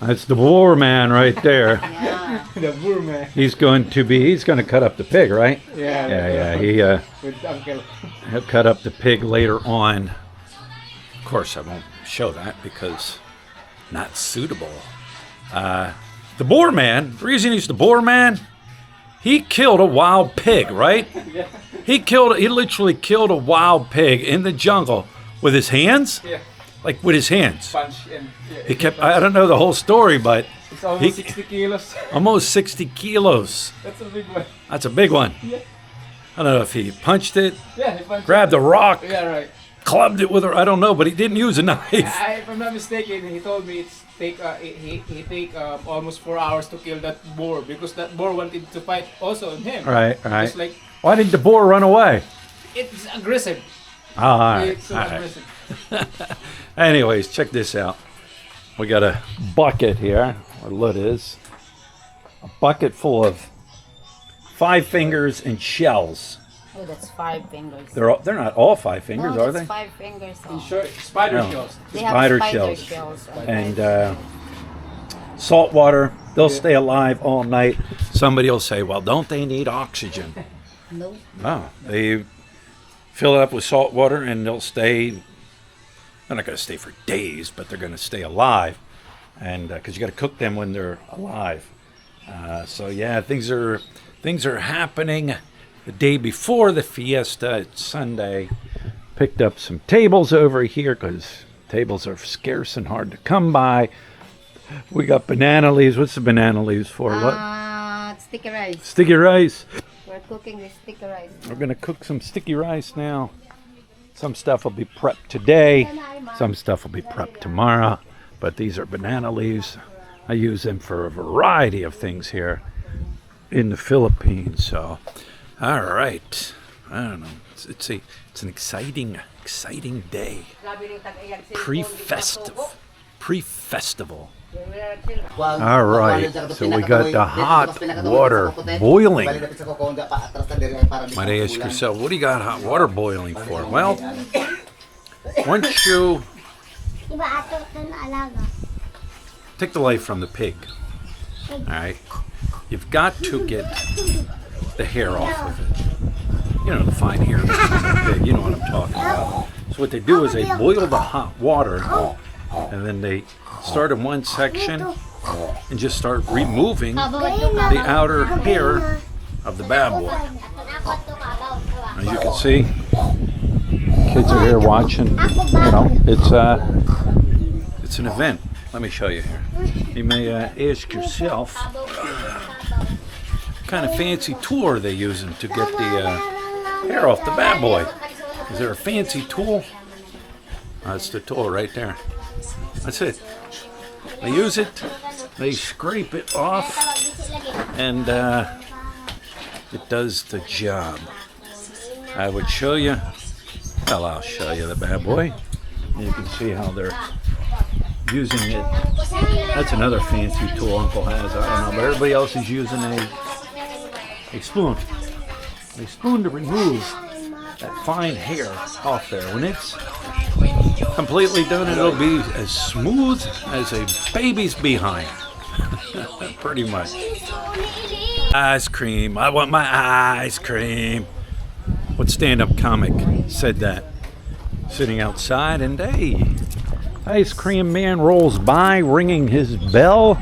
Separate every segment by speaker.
Speaker 1: That's the boar man right there.
Speaker 2: Yeah.
Speaker 3: The boar man.
Speaker 1: He's going to cut up the pig, right?
Speaker 3: Yeah.
Speaker 1: Yeah.
Speaker 3: With uncle.
Speaker 1: He'll cut up the pig later on. Of course, I won't show that because not suitable. The boar man, the reason he's the boar man, he killed a wild pig, right?
Speaker 3: Yeah.
Speaker 1: He literally killed a wild pig in the jungle with his hands?
Speaker 3: Yeah.
Speaker 1: Like with his hands.
Speaker 3: Punch and
Speaker 1: He kept, I don't know the whole story, but
Speaker 3: it's almost 60 kilos.
Speaker 1: almost 60 kilos.
Speaker 3: That's a big one.
Speaker 1: That's a big one.
Speaker 3: Yeah.
Speaker 1: I don't know if he punched it,
Speaker 3: Yeah, he punched
Speaker 1: grabbed a rock,
Speaker 3: it. Yeah, right.
Speaker 1: clubbed it with her. I don't know, but he didn't use a knife.
Speaker 3: If I'm not mistaken, he told me it's take almost 4 hours to kill that boar because that boar wanted to fight also on him.
Speaker 1: Right.
Speaker 3: Just like
Speaker 1: Why did the boar run away?
Speaker 3: it's aggressive.
Speaker 1: All right.
Speaker 3: It's so aggressive.
Speaker 1: Anyways, check this out. We got a bucket here, or lid is. A bucket full of 5 fingers and shells.
Speaker 2: Oh, that's 5 fingers.
Speaker 1: They're not all 5 fingers,
Speaker 2: no,
Speaker 1: are
Speaker 2: that's
Speaker 1: they?
Speaker 2: 5 fingers.
Speaker 3: In short, spider
Speaker 1: No.
Speaker 3: shells.
Speaker 2: They have
Speaker 1: Spider
Speaker 2: spider
Speaker 1: shells.
Speaker 2: shells.
Speaker 1: And salt water. They'll stay alive all night. Somebody will say, well, don't they need oxygen?
Speaker 2: No.
Speaker 1: No, they fill it up with salt water and they'll stay. They're not going to stay for days, but they're going to stay alive, and because you got to cook them when they're alive. So yeah, things are happening. The day before the fiesta, it's Sunday. Picked up some tables over here because tables are scarce and hard to come by. We got banana leaves. What's the banana leaves for? What?
Speaker 2: Sticky rice.
Speaker 1: Sticky rice.
Speaker 2: We're cooking with sticky rice.
Speaker 1: We're going to cook some sticky rice now. Some stuff will be prepped today. Some stuff will be prepped tomorrow. But these are banana leaves. I use them for a variety of things here in the Philippines. So, all right. I don't know. It's an exciting day. Pre-festival. All right, so we got the hot water boiling. Might ask yourself, what do you got hot water boiling for? Well, once you take the life from the pig, all right, you've got to get the hair off of it. You know, the fine hair that's on the pig. You know what I'm talking about. So what they do is they boil the hot water, and then they start in one section and just start removing the outer hair of the bad boy. As you can see, kids are here watching. You know, it's an event. Let me show you here. You may ask yourself, what kind of fancy tool are they using to get the hair off the bad boy? Is there a fancy tool? That's the tool right there. That's it. They use it, they scrape it off, and it does the job. I would show you, well, I'll show you the bad boy. You can see how they're using it. That's another fancy tool Uncle has, I don't know, but everybody else is using a spoon. A spoon to remove that fine hair off there. When it's completely done, it'll be as smooth as a baby's behind. Pretty much. Ice cream. I want my ice cream. What stand-up comic said that? Sitting outside, and hey, ice cream man rolls by ringing his bell,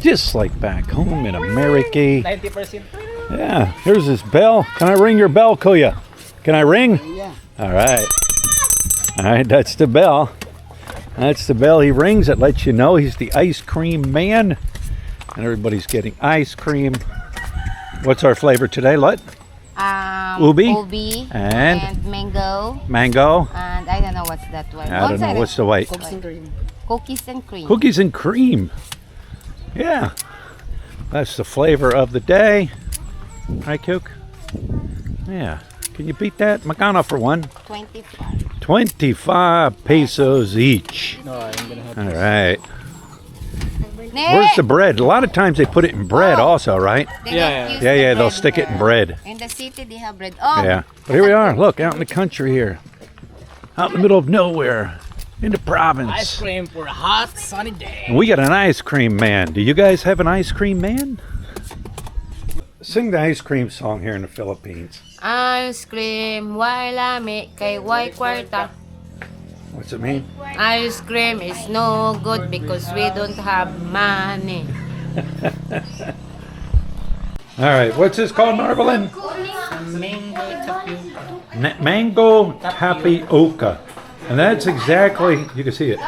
Speaker 1: just like back home in America.
Speaker 3: 90%.
Speaker 1: Yeah, here's his bell. Can I ring your bell, Kuya? Can I ring?
Speaker 2: Yeah.
Speaker 1: All right. All right, that's the bell. That's the bell he rings. It lets you know he's the ice cream man. And everybody's getting ice cream. What's our flavor today, Lut? Ubi?
Speaker 2: Ubi.
Speaker 1: And
Speaker 2: mango.
Speaker 1: Mango.
Speaker 2: And I don't know what's that one.
Speaker 1: I don't know. What's the white?
Speaker 2: Cookies and cream. Cookies and cream.
Speaker 1: Cookies and cream. Yeah. That's the flavor of the day. Right, Cook? Yeah. Can you beat that? Magkano for one?
Speaker 2: 25.
Speaker 1: 25 pesos each.
Speaker 3: No, I'm gonna have
Speaker 1: All right.
Speaker 2: Nee!
Speaker 1: Where's the bread? A lot of times they put it in bread also, right?
Speaker 2: They
Speaker 3: Yeah,
Speaker 2: don't use
Speaker 1: Yeah,
Speaker 2: the
Speaker 1: yeah, they'll
Speaker 2: bread
Speaker 1: stick it in
Speaker 2: there.
Speaker 1: bread.
Speaker 2: In the city, they have bread. Oh,
Speaker 1: Yeah. But here we are. Look, out in the country here. Out in the middle of nowhere. in the province.
Speaker 3: Ice cream for a hot sunny day.
Speaker 1: And we got an ice cream man. Do you guys have an ice cream man? Sing the ice cream song here in the Philippines.
Speaker 2: Ice cream, why lami kay why kwarta?
Speaker 1: What's it mean?
Speaker 2: Ice cream is no good because we don't have money.
Speaker 1: All right, what's this called, Marvelyn? Mango tapioca. And that's exactly, you can see it.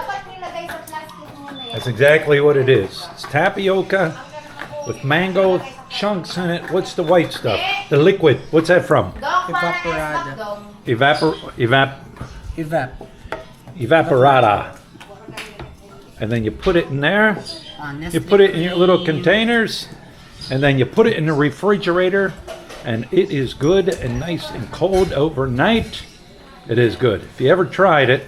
Speaker 1: That's exactly what it is. It's tapioca with mango chunks in it. What's the white stuff? The liquid. What's that from? Evaporada. And then you put it in there. You put it in your little containers. And then you put it in the refrigerator. And it is good and nice and cold overnight. It is good. If you ever tried it,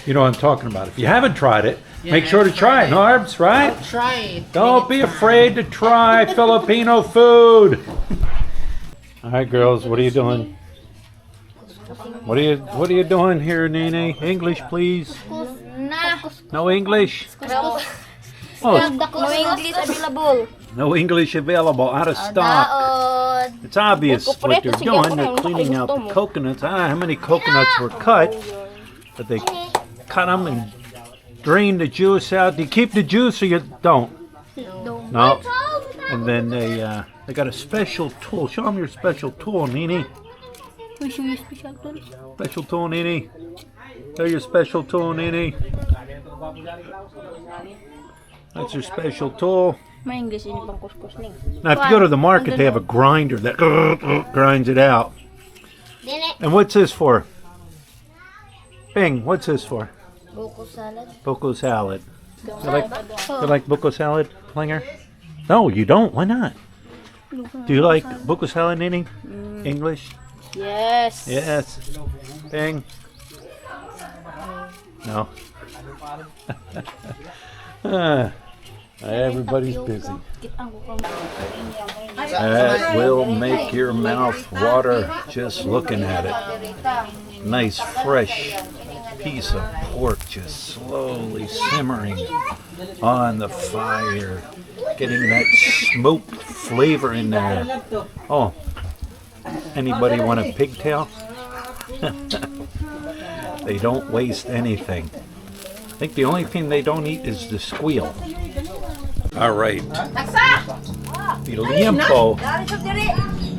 Speaker 1: you know what I'm talking about. If you haven't tried it, make sure to try it, Narbs, right?
Speaker 2: Try it.
Speaker 1: Don't be afraid to try Filipino food. All right, girls, what are you doing? What are you doing here, Nene? English, please. No English. Oh,
Speaker 2: No English available.
Speaker 1: no English available. Out of stock. It's obvious what they're doing. They're cleaning out the coconuts. I don't know how many coconuts were cut, but they cut them and drain the juice out. Do you keep the juice or you don't? No. And then they got a special tool. Show them your special tool, Nene. Special tool, Nene. Show your special tool, Nene. That's your special tool. Now, if you go to the market, they have a grinder that grinds it out. And what's this for? Bing, what's this for?
Speaker 2: Buko salad.
Speaker 1: Buko salad. You like buko salad, Klinger? No, you don't. Why not? Do you like buko salad, Nene? English?
Speaker 2: Yes.
Speaker 1: Yes. Bing? No. Everybody's busy. That will make your mouth water just looking at it. Nice fresh piece of pork just slowly simmering on the fire, getting that smoked flavor in there. Oh, anybody want a pigtail? They don't waste anything. I think the only thing they don't eat is the squeal. All right. The liempo.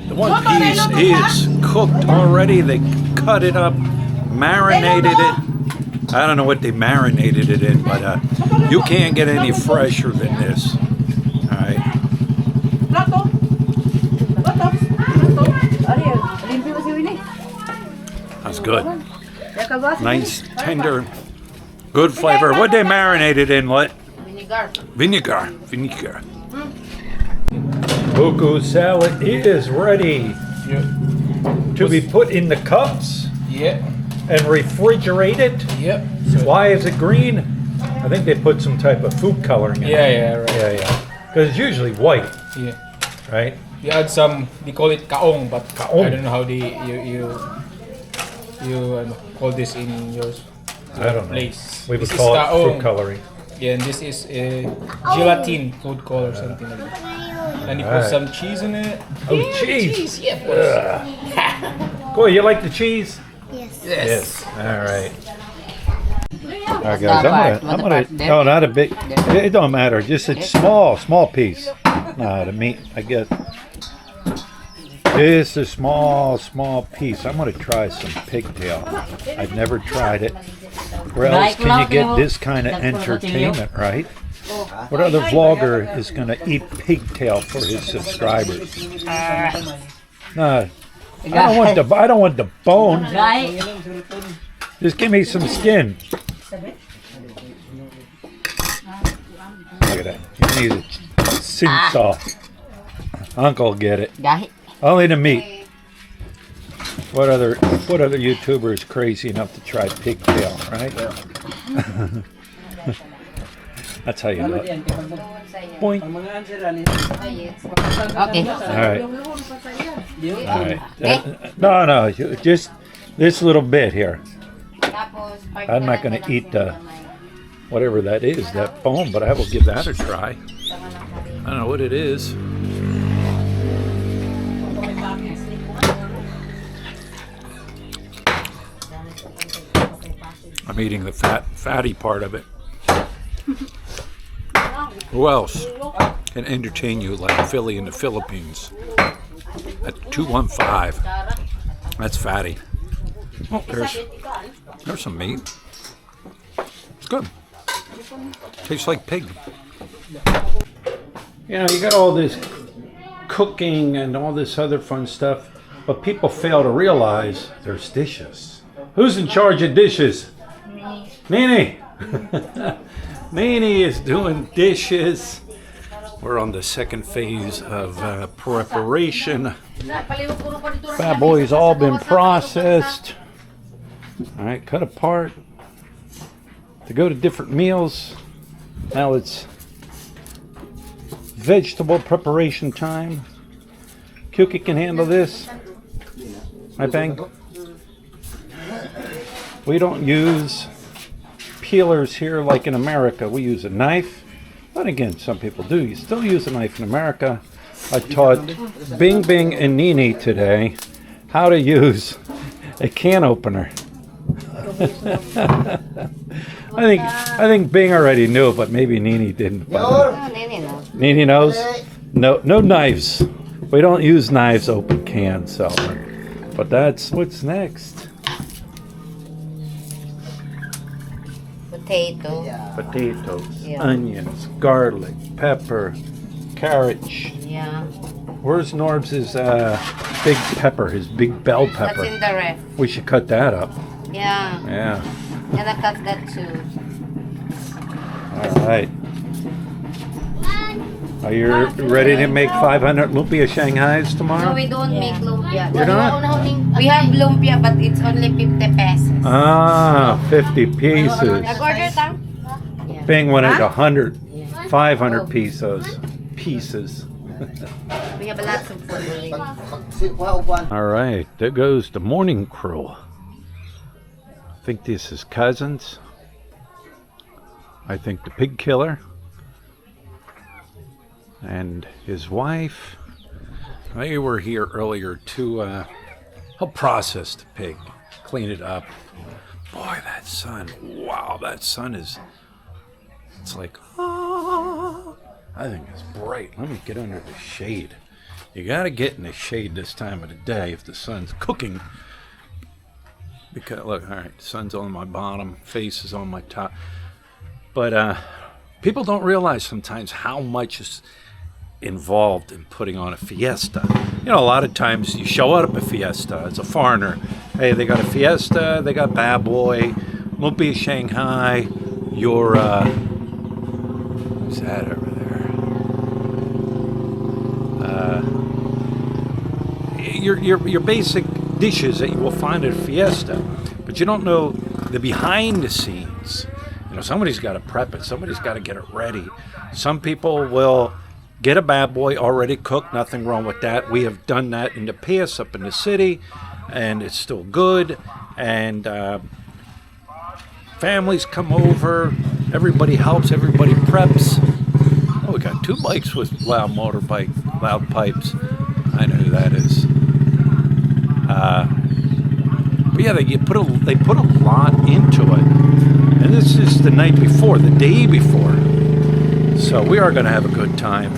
Speaker 1: The one piece is cooked already. They cut it up, marinated it. I don't know what they marinated it in, but you can't get any fresher than this. All right. That's good. Nice, tender, good flavor. What they marinated in? What? Vinegar. Vinegar. Buko salad is ready to be put in the cups and refrigerated. Why is it green? I think they put some type of food coloring in it.
Speaker 3: Right.
Speaker 1: Yeah. Because it's usually white. Right?
Speaker 3: You add some, they call it kaong, but
Speaker 1: Kaong.
Speaker 3: I don't know how you call this in yours.
Speaker 1: I don't know.
Speaker 3: Place.
Speaker 1: We would
Speaker 3: This is
Speaker 1: call it
Speaker 3: kaong.
Speaker 1: food coloring.
Speaker 3: Yeah, and this is gelatin food color, something like that. And you put
Speaker 1: Alright.
Speaker 3: some cheese in it.
Speaker 1: Oh, cheese!
Speaker 3: Yeah, of course.
Speaker 1: Cool, you like the cheese?
Speaker 3: Yes.
Speaker 1: All right. All right, guys. I'm gonna. No, not a big. It don't matter. Just a small piece. No, the meat. I guess. Just a small piece. I'm gonna try some pigtail. I've never tried it. Where else can you get this kind of entertainment, right? What other vlogger is gonna eat pigtail for his subscribers? No, I don't want the bone. Just give me some skin. Look at that. You need a sing-saw. Uncle will get it. Only the meat. What other YouTuber is crazy enough to try pigtail, right? That's how you do it. Boink.
Speaker 2: Okay.
Speaker 1: All right. No, just this little bit here.
Speaker 2: Tapos,
Speaker 1: I'm not going to eat whatever that is, that bone, but I will give that a try. I don't know what it is. I'm eating the fatty part of it. Who else can entertain you like Philly in the Philippines? At 215. That's fatty. Oh, there's some meat. It's good. Tastes like pig. You know, you got all this cooking and all this other fun stuff, but people fail to realize there's dishes. Who's in charge of dishes? Me. Nene. Nene is doing dishes. We're on the second phase of preparation. Bad boy's all been processed. All right, cut apart to go to different meals. Now it's vegetable preparation time. Kuki can handle this. Right, Bang? We don't use peelers here like in America. We use a knife. But again, some people do. You still use a knife in America. I taught Bing Bing and Nene today how to use a can opener. I think Bing already knew, but maybe Nene didn't.
Speaker 2: Oh, Nene knows.
Speaker 1: Nene knows? No knives. We don't use knives to open cans, so. But that's what's next. Potatoes,
Speaker 2: Yeah.
Speaker 1: onions, garlic, pepper, carrots.
Speaker 2: Yeah.
Speaker 1: Where's Norb's big pepper, his big bell pepper?
Speaker 2: That's in the ref.
Speaker 1: We should cut that up.
Speaker 2: Yeah.
Speaker 1: Yeah.
Speaker 2: Gonna cut that too.
Speaker 1: All right. Are you ready to make 500 lumpia Shanghais tomorrow?
Speaker 2: No, we don't make lumpia.
Speaker 1: You're not?
Speaker 2: We have lumpia, but it's only 50 pesos.
Speaker 1: Ah, 50 pieces.
Speaker 2: Nag-order tang? Yeah.
Speaker 1: Bing wanted 100, 500 pieces.
Speaker 2: We have lots of food.
Speaker 1: All right, there goes the morning crew. I think this is Cousins. I think the pig killer. And his wife. They were here earlier to help process the pig, clean it up. Boy, that sun, wow, that sun is, it's like, ah. I think it's bright. Let me get under the shade. You gotta get in the shade this time of the day if the sun's cooking. Because, look, all right, the sun's on my bottom, face is on my top. But people don't realize sometimes how much is involved in putting on a fiesta. You know, a lot of times you show up at a fiesta as a foreigner. Hey, they got a fiesta, they got bad boy, lumpia Shanghai, your who's that over there? Your basic dishes that you will find at a fiesta, but you don't know the behind the scenes. You know, somebody's got to prep it, somebody's got to get it ready. Some people will get a bad boy already cooked, nothing wrong with that. We have done that in the past up in the city, and it's still good. And families come over, everybody helps, everybody preps. Oh, we got two bikes with loud pipes. I know who that is. But yeah, they put a lot into it. And this is the night before, the day before. So we are going to have a good time.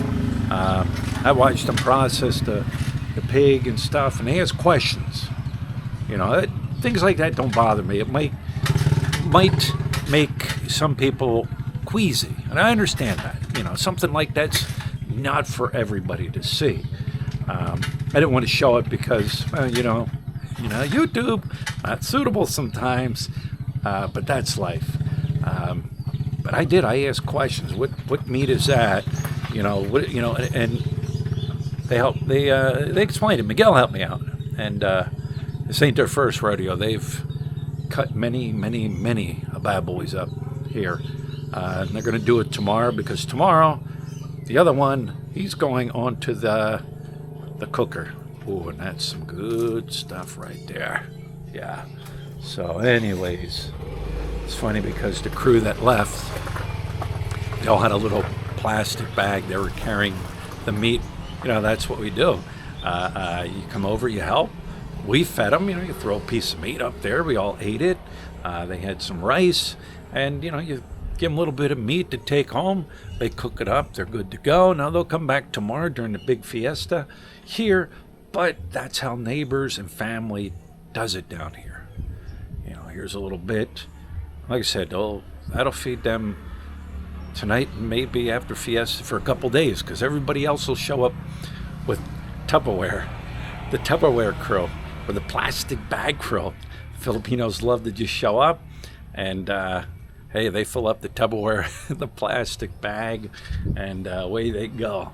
Speaker 1: I watched them process the pig and stuff, and they ask questions. You know, things like that don't bother me. It might make some people queasy, and I understand that. You know, something like that's not for everybody to see. I didn't want to show it because, you know, YouTube not suitable sometimes, but that's life. But I did. I asked questions. What meat is that? You know, and they helped. They explained it. Miguel helped me out, and this ain't their first rodeo. They've cut many bad boys up here, and they're going to do it tomorrow because tomorrow, the other one, he's going on to the cooker. Oh, and that's some good stuff right there. Yeah. So, anyways. It's funny because the crew that left, they all had a little plastic bag they were carrying the meat. You know, that's what we do. You come over, you help. We fed them. You know, you throw a piece of meat up there. We all ate it. They had some rice, and you know, you give them a little bit of meat to take home. They cook it up. They're good to go. Now they'll come back tomorrow during the big fiesta here. But that's how neighbors and family does it down here. You know, here's a little bit. Like I said, that'll feed them tonight and maybe after fiesta for a couple days, because everybody else will show up with Tupperware. The Tupperware crew, or the plastic bag crew. Filipinos love to just show up and hey, they fill up the Tupperware, the plastic bag, and away they go.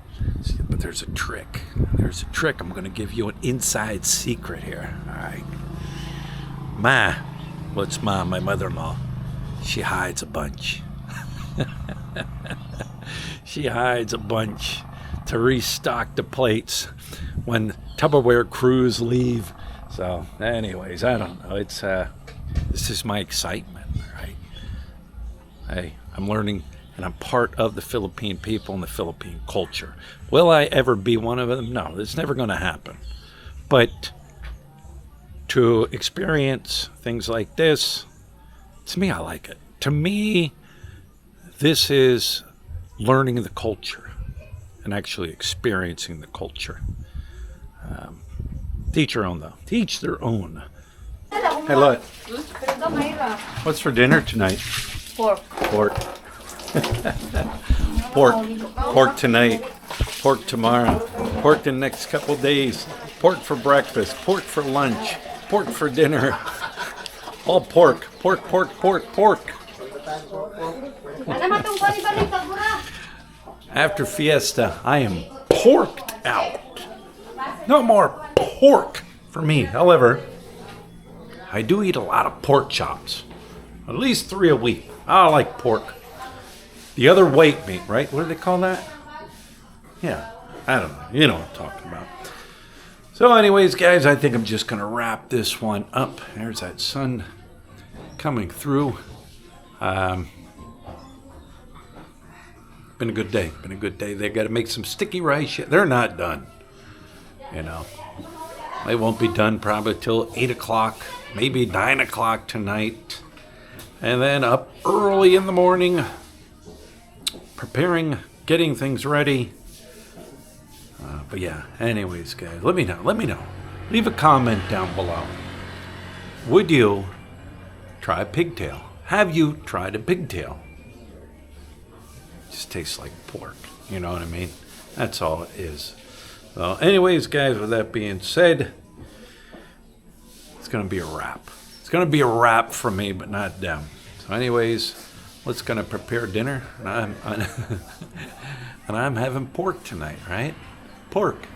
Speaker 1: But there's a trick. There's a trick. I'm going to give you an inside secret here. All right. What's Ma, my mother-in-law? She hides a bunch. She hides a bunch to restock the plates when Tupperware crews leave. So anyways, I don't know. It's this is my excitement, right? Hey, I'm learning and I'm part of the Philippine people and the Philippine culture. Will I ever be one of them? No, it's never going to happen. But to experience things like this, to me, I like it. To me, this is learning the culture and actually experiencing the culture. Teach your own, though. Teach their own. Hey, look. What's for dinner tonight?
Speaker 2: Pork.
Speaker 1: Pork. Pork tonight. Pork tomorrow. Pork the next couple days. Pork for breakfast. Pork for lunch. Pork for dinner. All pork. Pork, pork, pork, pork. After fiesta, I am porked out. No more pork for me. However, I do eat a lot of pork chops. At least 3 a week. I like pork. The other white meat, right? What do they call that? Yeah, I don't know. You know what I'm talking about. So anyways, guys, I think I'm just going to wrap this one up. There's that sun coming through. Been a good day. Been a good day. They got to make some sticky rice yet. They're not done. You know, they won't be done probably till 8 o'clock, maybe 9 o'clock tonight. And then up early in the morning, preparing, getting things ready. But yeah, anyways, guys, let me know. Leave a comment down below. Would you try a pigtail? Have you tried a pigtail? It just tastes like pork, you know what I mean? That's all it is. So anyways, guys, with that being said, it's going to be a wrap. It's going to be a wrap for me, but not them. So anyways, let's going to prepare dinner. And I'm having pork tonight, right? Pork.